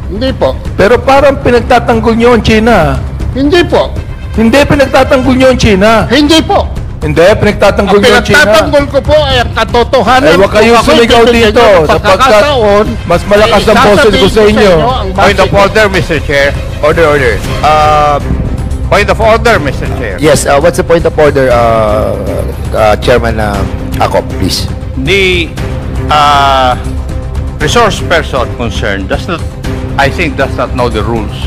Hindi po. Pero parang pinagtatanggol nyo ang China. Hindi po. Hindi pinagtatanggol nyo ang China. Hindi po. Hindi, pinagtatanggol Ang nyo ang China. pinagtatanggol ko po ay ang katotohanan. Ay, huwag kayong sumigaw dito sapagkat mas malakas ang boses ko sa inyo. Point of order, Mr. Chair. Order. Point of order, Mr. Chair. Yes, what's the point of order, Chairman Acop, please? The resource person concerned does not know the rules.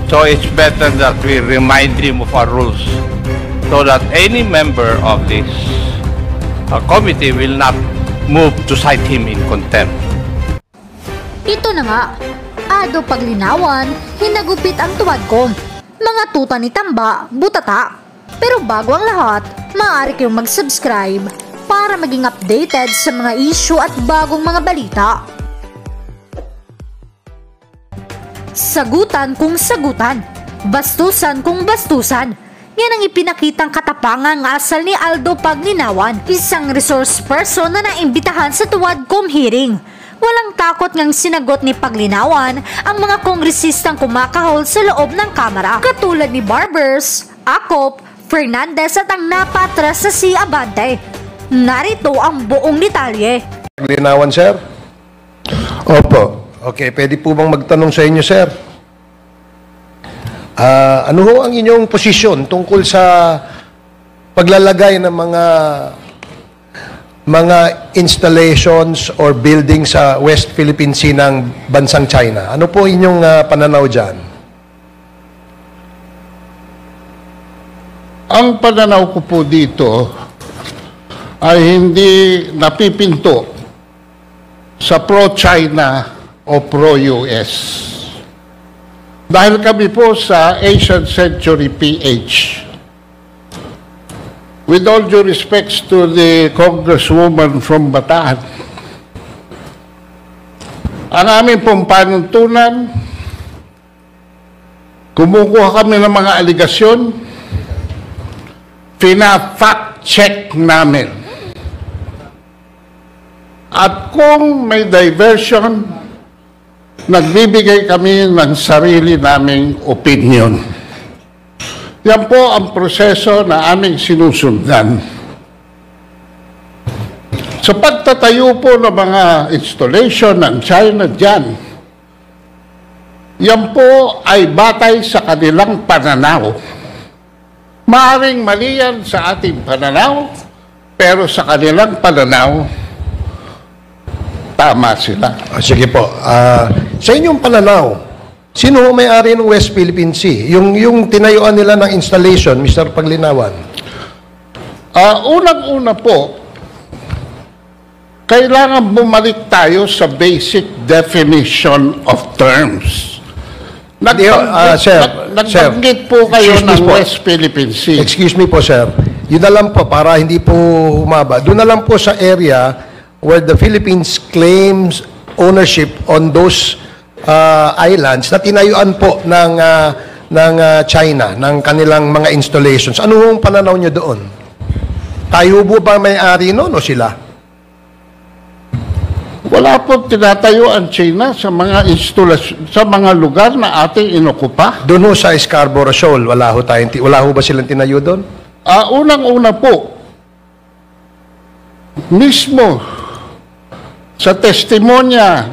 So it's better that we remind him of our rules so that any member of this committee will not move to cite him in contempt. Ito na nga, Ado Paglinawan, hinagupit ang tuwad ko. Mga tuta ni Tamba, butata. Pero bago ang lahat, maaari kayong mag-subscribe para maging updated sa mga issue at bagong mga balita. Sagutan kung sagutan, bastusan kung bastusan. Yan ang ipinakitang katapangang asal ni Aldo Paglinawan, isang resource person na naimbitahan sa Tuwadcom hearing. Walang takot ngang sinagot ni Paglinawan ang mga kongresistang kumakahol sa loob ng kamera, katulad ni Barbers, Acop, Fernandez at ang napatras sa si Abante. Narito ang buong detalye. Paglinawan, sir? Opo. Okay, pwede po bang magtanong sa inyo, sir? Ano ho ang inyong posisyon tungkol sa paglalagay ng mga installations or building sa West Philippine Sea ng bansang China? Ano po inyong pananaw dyan? Ang pananaw ko po dito ay hindi napipinto sa pro-China o pro-US. Dahil kami po sa Asian Century PH. With all due respects to the Congresswoman from Bataan, ang aming pong panuntunan, kumukuha kami ng mga aligasyon, pina-fact check namin. At kung may diversion, nagbibigay kami ng sarili naming opinion. Yan po ang proseso na aming sinusundan. Sa pagtatayo po ng mga installation ng China dyan, yan po ay batay sa kanilang pananaw. Maaring mali yan sa ating pananaw, pero sa kanilang pananaw, tama sila. Sige po. Sa inyong pananaw, sino ho may-ari ng West Philippine Sea? Yung tinayuan nila ng installation, Mr. Paglinawan? Unang-una po, kailangan bumalik tayo sa basic definition of terms. Nagbanggit po kayo ng West Philippine Sea. Excuse me po, sir. Yun na lang po, para hindi po humaba. Doon na lang po sa area where the Philippines claims ownership on those islands na tinayuan po ng China, ng kanilang mga installations. Ano ang pananaw nyo doon? Tayo po ba may-ari noon o sila? Wala po tinatayo ang China sa mga sa mga lugar na ating inokupa. Doon ho sa Scarborough Shoal, wala ho ba silang tinayo doon? Unang-una po, mismo sa testimonya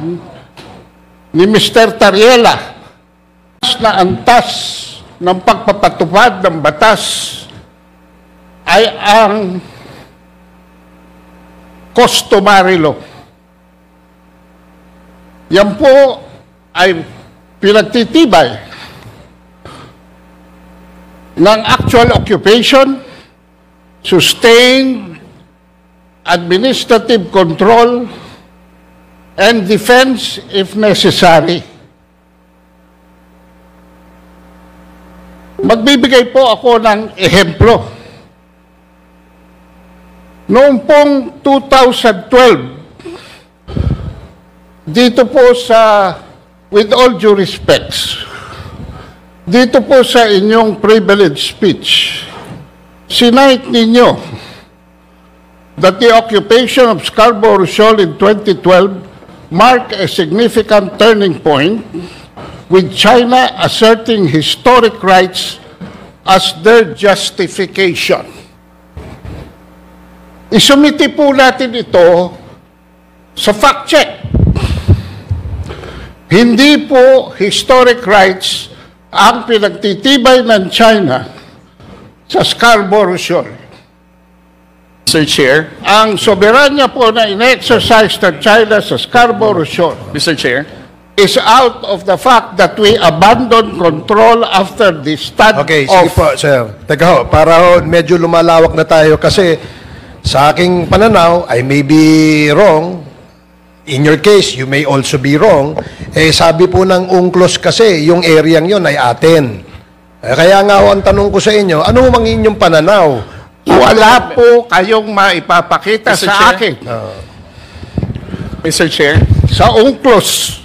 ni Mr. Tariela na antas ng pagpapatupad ng batas ay ang customary law. Yan po ay pinagtitibay ng actual occupation, sustained administrative control, and defense if necessary. Magbibigay po ako ng ehemplo. Noong pong 2012, dito po sa, with all due respects, dito po sa inyong privilege speech, sinight ninyo that the occupation of Scarborough Shoal in 2012 mark a significant turning point, with China asserting historic rights as their justification. Isumiti po natin ito sa fact check. Hindi po historic rights ang pinagtitibay ng China sa Scarborough Shoal. Mr. Chair. Ang soberanya po na in-exercise ng China sa Scarborough Shoal Mr. Chair. is out of the fact that we abandoned control after the stand Okay, sige po, sir. Teka ho, para ho, medyo lumalawak na tayo kasi sa aking pananaw, I may be wrong. In your case, you may also be wrong. Eh, sabi po ng UNCLOS kasi, yung area yon ay atin. Kaya nga ho, ang tanong ko sa inyo, ano mang inyong pananaw? Wala po kayong maipapakita Mr. sa Chair? akin Mr. Chair. sa UNCLOS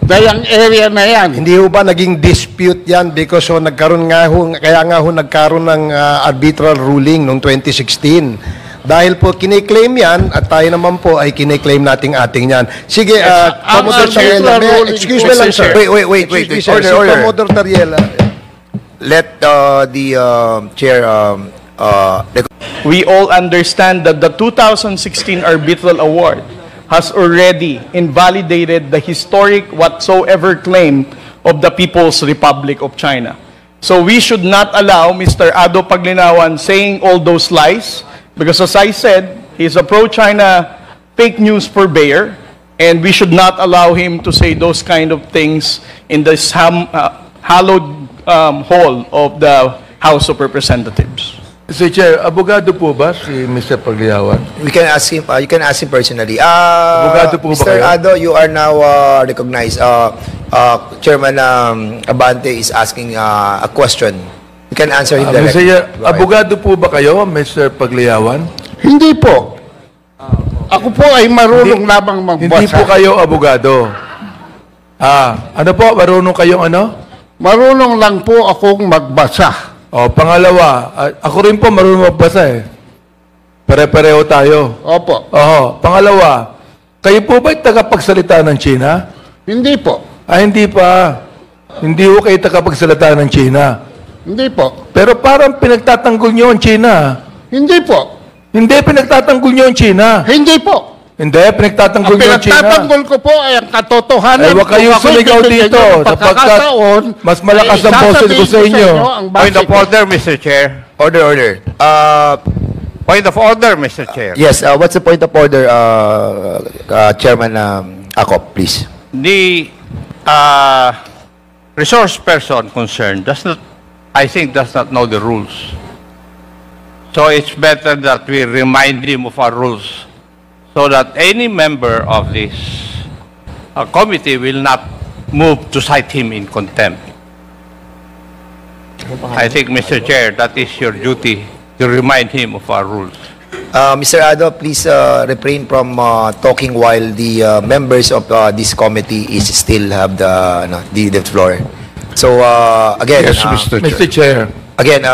na yung area na yan. Hindi ho ba naging dispute yan because ho, kaya nga ho nagkaroon ng arbitral ruling noong 2016. Dahil po kiniklaim yan at tayo naman po ay kiniklaim nating ating yan. Sige, ang Commodore arbitral Tariela, ruling excuse po, me lang, Mr. sir. Chair. Wait. Excuse me, sir. Order, Si order. Commodore Tariela. Let the chair We all understand that the 2016 arbitral award has already invalidated the historic whatsoever claim of the People's Republic of China. So we should not allow Mr. Ado Paglinawan saying all those lies, because as I said, he's a pro-China fake news purveyor, and we should not allow him to say those kind of things in this hallowed hall of the House of Representatives. Mr. Chair, abogado po ba si Mr. Pagliawan? we can ask him. You can ask him personally. Abogado po ba Mr. kayo? Ado, you are now recognized. Chairman Abante is asking a question. You can answer him Mr. directly. Chair, Go ahead. abogado po ba kayo, Mr. Pagliawan? Hindi po. Ako po ay marunong lamang Hindi magbasa. po kayo abogado. Ano po? Marunong kayong ano? Marunong lang po akong magbasa. O, pangalawa, ako rin po marunong magbasa eh. Pare-pareho tayo. Opo. Pangalawa, kayo po ba'y tagapagsalita ng China? Hindi po. Hindi pa. Hindi po kayo tagapagsalita ng China. Hindi po. Pero parang pinagtatanggol nyo ang China. Hindi po. Hindi, pinagtatanggol nyo ang China. Hindi po. Hindi, pinagtatanggol Ang nyo ang China. pinagtatanggol ko po ay ang katotohanan. Ay, huwag kayong Kung ako'y sumigaw bibigyan dito, nyo ng sapagkat pagkakataon, mas malakas ay ang boses ko sa inyo. ang Point of basic. order, Mr. Chair. Order. Point of order, Mr. Chair. Yes, what's the point of order, Chairman Akop, please? The resource person concerned does not know the rules. So it's better that we remind him of our rules so that any member of this committee will not move to cite him in contempt. I think, Mr. Chair, that is your duty to remind him of our rules. Mr. Ado, please refrain from talking while the members of this committee is still have the floor. So again, Yes, Mr. Chair. Mr. Chair. again,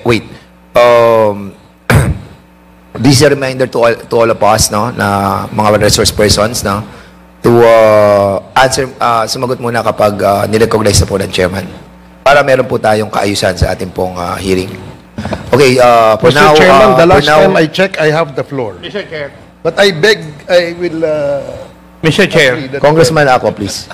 wait. This is a reminder to all of us, no, na mga resource persons, no, to answer, sumagot muna kapag nirecognize na po ng chairman. Para meron po tayong kaayusan sa ating pong hearing. Okay, for Mr. now, Chairman, the for last now, time I check, I have the floor. Mr. Chair. But I beg, I will... Mr. Chair. agree that- Congressman Ako, please.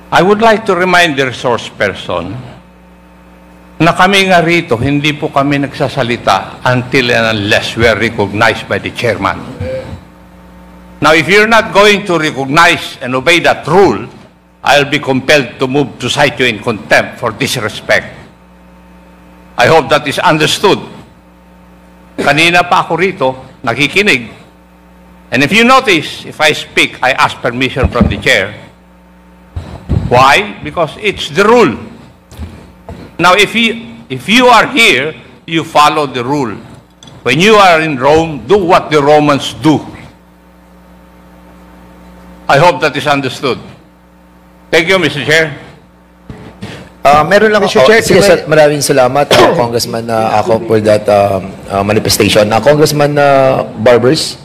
I would like to remind the resource person na kami nga rito, hindi po kami nagsasalita until and unless we are recognized by the chairman. Now, if you're not going to recognize and obey that rule, I'll be compelled to move to cite you in contempt for disrespect. I hope that is understood. Kanina pa ako rito, nakikinig. And if you notice, if I speak, I ask permission from the chair. Why? Because it's the rule. Now, if you are here, you follow the rule. When you are in Rome, do what the Romans do. I hope that is understood. Thank you, Mr. Chair. Meron lang Mr. Chair, sige, can I- sir, maraming salamat, Congressman ako for that manifestation. Congressman Barbers,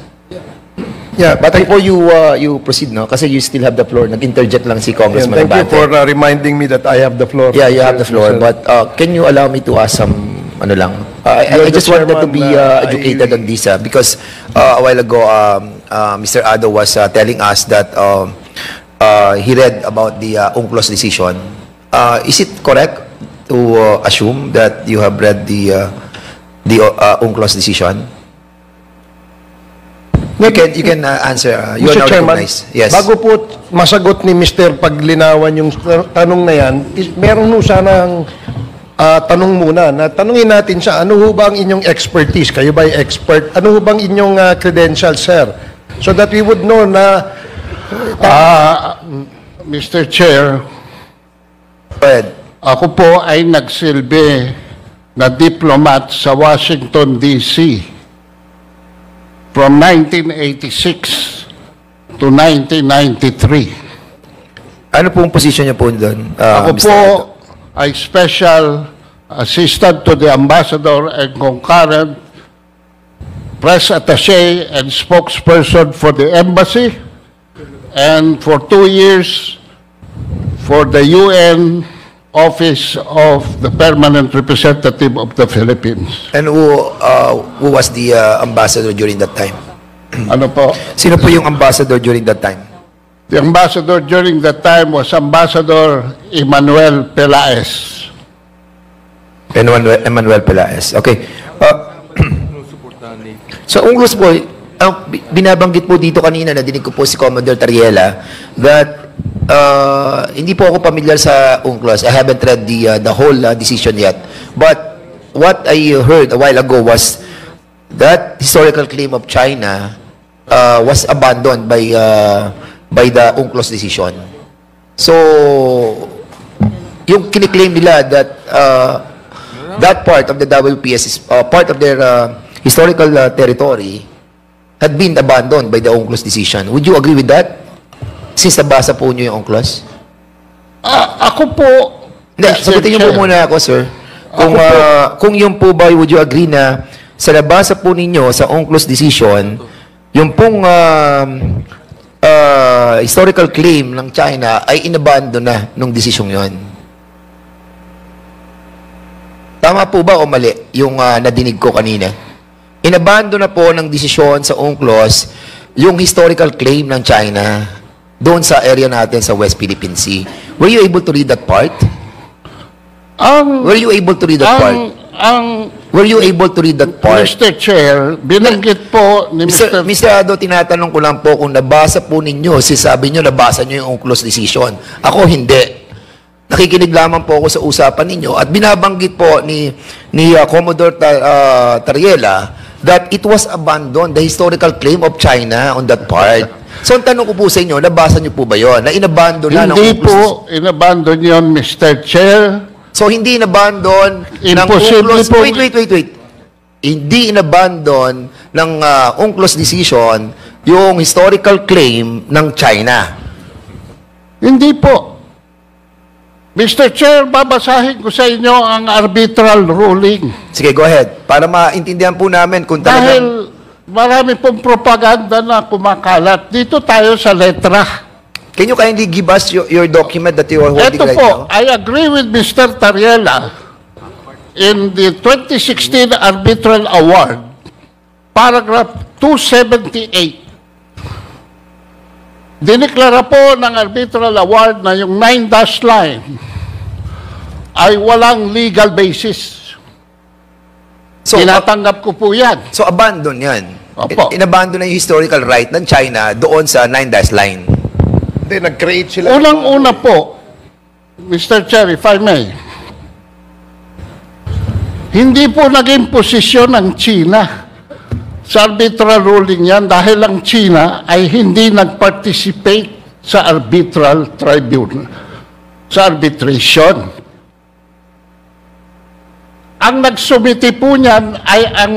Yeah, but before you proceed, no, kasi you still have the floor. Nag-interject lang si Congressman thank you Abante. for reminding me that I have the floor. Yeah, you have the floor. Mr. But can you allow me to ask some, ano lang? I You're the just wanted to chairman, be educated on this because a while ago, Mr. Ado was telling us that he read about the UNCLOS decision. Is it correct to assume that you have read the UNCLOS decision? You can answer. You are Mr. now Chairman, recognized. Yes. bago po masagot ni Mr. Paglinawan yung tanong na yan, meron po sanang tanong muna na tanungin natin siya, ano ho ba ang inyong expertise? Kayo ba ay expert? Ano ho bang inyong credentials, sir? So that we would know na Mr. Chair, Go ahead. ako po ay nagsilbi na diplomat sa Washington, D.C. from 1986 to 1993. Ano pong position niyo po doon? Ako Mr. po Ado? ay special assistant to the ambassador and concurrent press attaché and spokesperson for the embassy, and for 2 years for the UN Office of the Permanent Representative of the Philippines. And who was the ambassador during that time? Ano po? Sino po yung ambassador during that time? The ambassador during that time was Ambassador Emmanuel Pelaez. Emmanuel Pelaez. Okay. So, UNCLOS po, binabanggit po dito kanina, nadinig ko po si Commodore Tariela, that hindi po ako familiar sa UNCLOS. I haven't read the whole decision yet. But what I heard a while ago was that historical claim of China was abandoned by the UNCLOS decision. So, yung kiniklaim nila that that part of the WPS is part of their historical territory had been abandoned by the UNCLOS decision. Would you agree with that? Since nabasa po nyo yung UNCLOS? Ako po, Hindi, Mr. sagutin niyo po Chair. muna ako, sir. Kung, Ako po. kung yun po ba, would you agree na sa nabasa po ninyo sa UNCLOS decision, yung pong historical claim ng China ay inabandon na nung decision yon. Tama po ba o mali yung nadinig ko kanina? Inabandon na po ng desisyon sa UNCLOS yung historical claim ng China doon sa area natin sa West Philippine Sea. Were you able to read that part? Were you able to read that part? Were you able to read that part? Mr. Chair, binanggit po ni Mr. Ado, tinatanong ko lang po kung nabasa po ninyo, sabi nyo nabasa nyo yung UNCLOS decision. Ako hindi. Nakikinig lamang po ako sa usapan ninyo at binabanggit po ni Commodore Tariela that it was abandoned, the historical claim of China on that part. So, ang tanong ko po sa inyo, nabasa nyo po ba yun? Na inabandon na ng Hindi UNCLOS? po inabandon yon, Mr. Chair. So, hindi inabandon ng Imposible UNCLOS. po. Wait. Hindi inabandon ng UNCLOS decision yung historical claim ng China. Hindi po. Mr. Chair, babasahin ko sa inyo ang arbitral ruling. Sige, go ahead. Para maintindihan po namin kung talagang... Dahil marami pong propaganda na kumakalat. Dito tayo sa letra. Can you kindly give us your document that you are holding Ito right po, now? I agree with Mr. Tariela in the 2016 Arbitral Award, paragraph 278. Diniklara po ng Arbitral Award na yung 9-dash line ay walang legal basis. So, Tinatanggap ko po yan. so abandon yan. Opo. Inabandon na yung historical right ng China doon sa 9-dash line. Hindi, nag-create sila. Unang-una po, Mr. Chair, if I may, hindi po naging posisyon ng China sa arbitral ruling yan dahil ang China ay hindi nag-participate sa arbitral tribunal, sa arbitration. Ang nagsumiti po niyan ay ang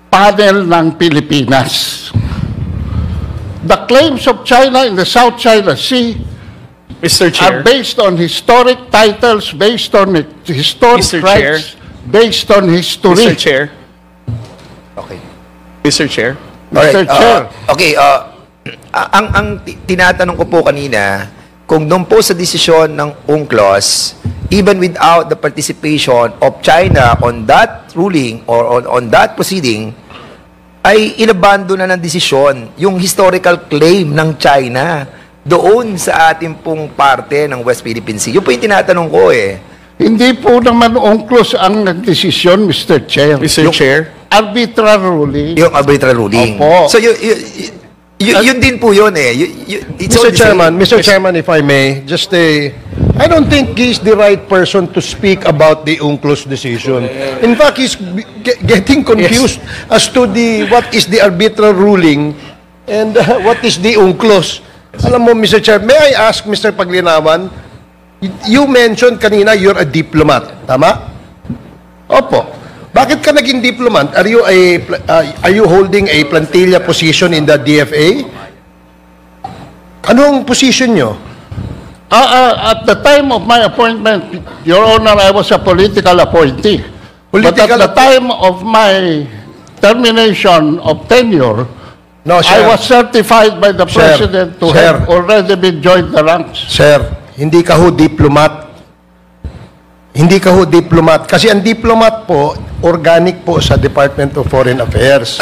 panel ng Pilipinas. The claims of China in the South China Sea Mr. are Chair. based on historic titles, based on historic Mr. rights, based on history. Mr. Chair. Okay. Mr. Chair. Mr. Chair. Ang tinatanong ko po kanina, kung doon po sa desisyon ng UNCLOS, even without the participation of China on that ruling or on that proceeding, ay inabando na ng desisyon yung historical claim ng China doon sa ating pong parte ng West Philippine Sea. Yun po yung tinatanong ko eh. Hindi po naman UNCLOS ang nagdesisyon, Mr. Chair. Mr. Chair. Arbitral ruling. Yung arbitral ruling. Opo. So yun din po yun eh. It's all the same. Mr. Chairman, if I may, I don't think he's the right person to speak about the UNCLOS decision. In fact, he's getting confused as to what is the arbitral ruling and what is the UNCLOS. Alam mo, Mr. Chair, may I ask, Mr. Paglinawan, you mentioned kanina you're a diplomat, tama? Opo. Bakit ka naging diplomat? Are you holding a plantilla position in the DFA? Anong position nyo? At the time of my appointment, Your Honor, I was a political appointee. But at the time of my termination of tenure, No, sir. I was certified by the Sir. President to Sir. have already been joined the ranks. Sir, hindi ka ho diplomat. Hindi ka ho diplomat. Kasi ang diplomat po, organic po sa Department of Foreign Affairs.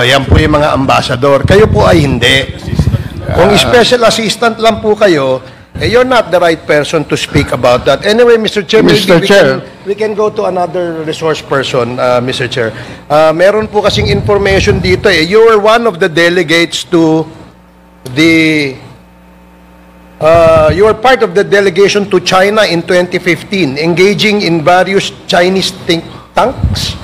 Yan po yung mga ambassador. Kayo po ay hindi. Kung special assistant lang po kayo, you're not the right person to speak about that. Anyway, Mr. Chair, Mr. Chair. we can go to another resource person, Mr. Chair. Meron po kasing information dito eh. You were one of the delegates to the... you were part of the delegation to China in 2015, engaging in various Chinese think tanks.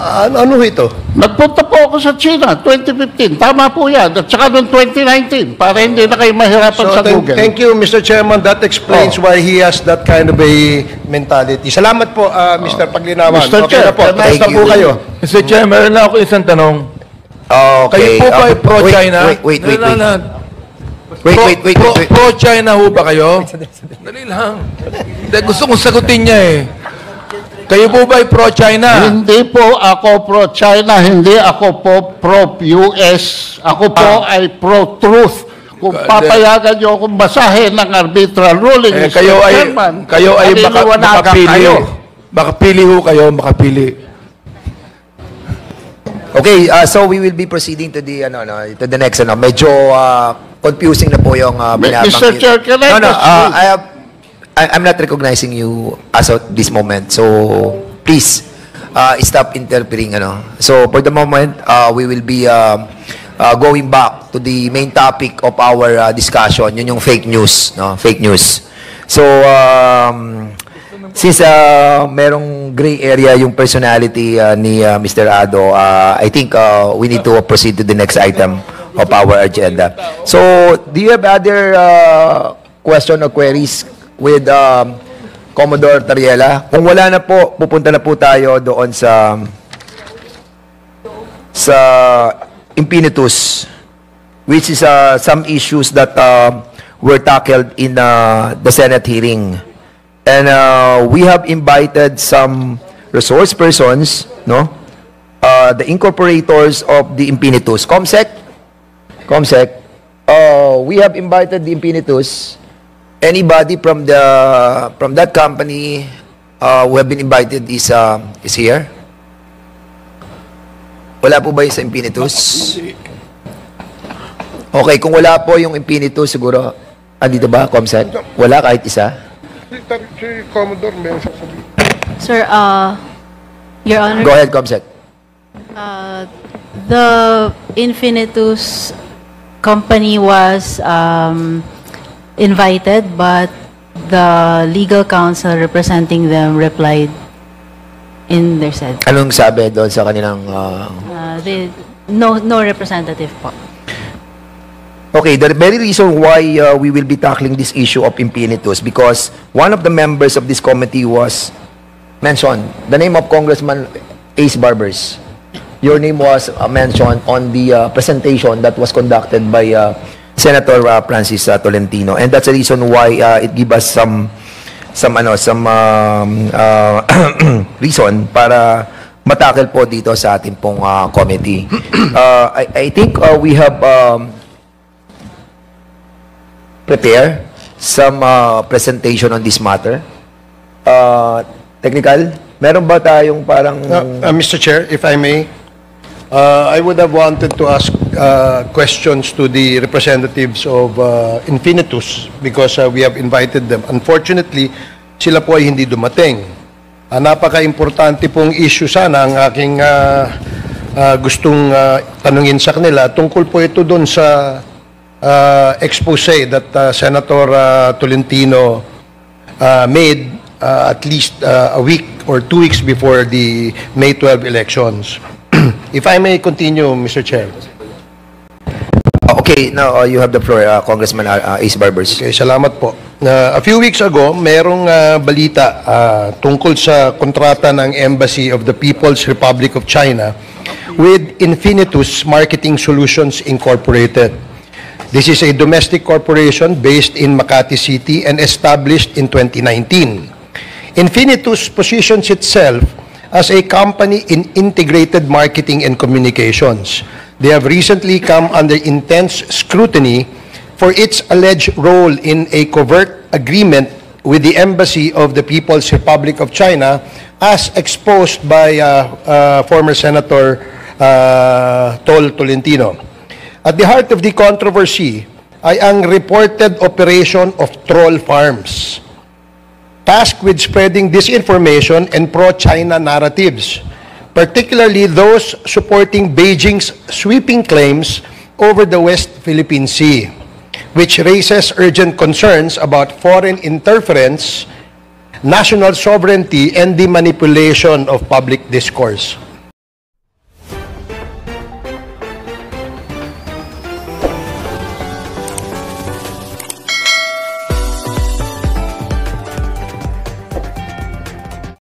Ano ito? Nagpunta po ako sa China, 2015. Tama po yan. At saka noong 2019, para hindi na kayo mahirapan sa Google. Thank you, Mr. Chairman. That explains why he has that kind of a mentality. Salamat po, Mr. Paglinawan. Mr. Okay Chair, na po. thank Tapos na po you. kayo. Mr. Chair, meron na ako isang tanong. Kayo po ba ay pro-China? Wait. Pro-China ho ba kayo? Dali lang. Gusto kong sagutin niya eh. Kayo po ba ay pro-China? Hindi po ako pro-China, hindi ako po pro-US. Ako po ay pro-truth. Kung papayagan niyo akong basahin ng arbitral ruling, Mr. Chairman, kayo ay maliliwanagan kayo. makapili ho kayo, makapili. Okay, so we will be proceeding to the to the next medyo confusing na po yung binabanggit. Mr. Chair, can I just I'm not recognizing you as of this moment. So please stop interpreting So for the moment, we will be going back to the main topic of our discussion, yun yung fake news, fake news. So since merong gray area yung personality ni Mr. Ado, I think we need to proceed to the next item of our agenda. So, do you have other question or queries with Commodore Tariela? Kung wala na po, pupunta na po tayo doon sa Impinitus, which is some issues that were tackled in the Senate hearing. And we have invited some resource persons, the incorporators of the Impinitus. Comsec, we have invited the Impinitus. Anybody from that company who have been invited is here? Wala po ba yung sa Impinitus? Okay, kung wala po yung Impinitus, siguro, andito ba, Comsec? Wala kahit isa? Commodore, may sasabihin. Sir, Your Honor, Go ahead, Comsec. the Infinitus company was invited, but the legal counsel representing them replied in their said. Anong sabi doon sa kanilang... No representative po. Okay, the very reason why we will be tackling this issue of Impinitus, because one of the members of this committee was mentioned, the name of Congressman Ace Barbers. Your name was mentioned on the presentation that was conducted by Senator Francis Tolentino, and that's the reason why it give us some reason para matakil po dito sa ating pong committee. I think we have prepared some presentation on this matter. Technical, meron ba tayong parang... Mr. Chair, if I may, I would have wanted to ask questions to the representatives of Infinitus because we have invited them. Unfortunately, sila po ay hindi dumating. Napaka-importante pong issue sana ang aking gustong tanungin sa kanila. Tungkol po ito doon sa expose that Senator Tolentino made at least a week or 2 weeks before the May 12 elections. If I may continue, Mr. Chair. Okay, now you have the floor, Congressman Ace Barbers. Okay, salamat po. A few weeks ago, merong balita tungkol sa kontrata ng Embassy of the People's Republic of China with Infinitus Marketing Solutions Incorporated. This is a domestic corporation based in Makati City and established in 2019. Infinitus positions itself as a company in integrated marketing and communications. They have recently come under intense scrutiny for its alleged role in a covert agreement with the Embassy of the People's Republic of China, as exposed by former Senator Tolentino. At the heart of the controversy ay ang reported operation of troll farms, tasked with spreading disinformation and pro-China narratives, particularly those supporting Beijing's sweeping claims over the West Philippine Sea, which raises urgent concerns about foreign interference, national sovereignty, and the manipulation of public discourse.